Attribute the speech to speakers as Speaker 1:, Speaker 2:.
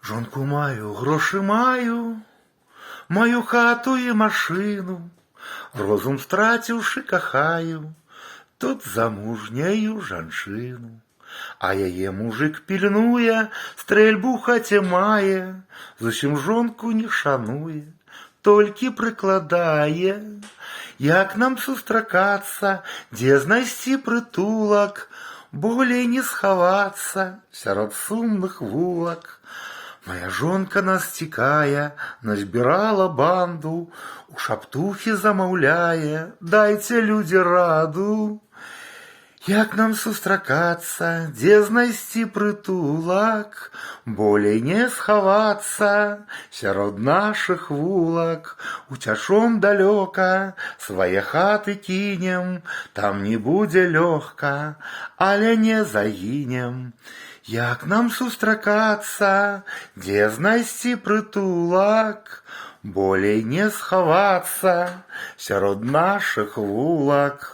Speaker 1: Жонку маю, гроші маю хату і машину, розум страціўшы кахаю, тут замужняю жанчыну. А яе мужик пільнуе, стрэльбу ў хаце мае, зусім жонку не шануе, толькі прыкладае. Як нам сустракацца, дзе знайсці прытулак, болей не схавацца сярод сумных вулак. Моя жонка нас цікае, назбірала банду, у шаптухі замаўляе, дайце, людзі, раду. Як нам сустракацца, дзе знайсці прытулак, болей не схавацца сярод нашых вулак. Уцячом далёка, свае хаты кінем, там не будзе лёгка, але не загінем. Як нам сустракацца, дзе знайсці прытулак, болей не схавацца сярод нашых вулак.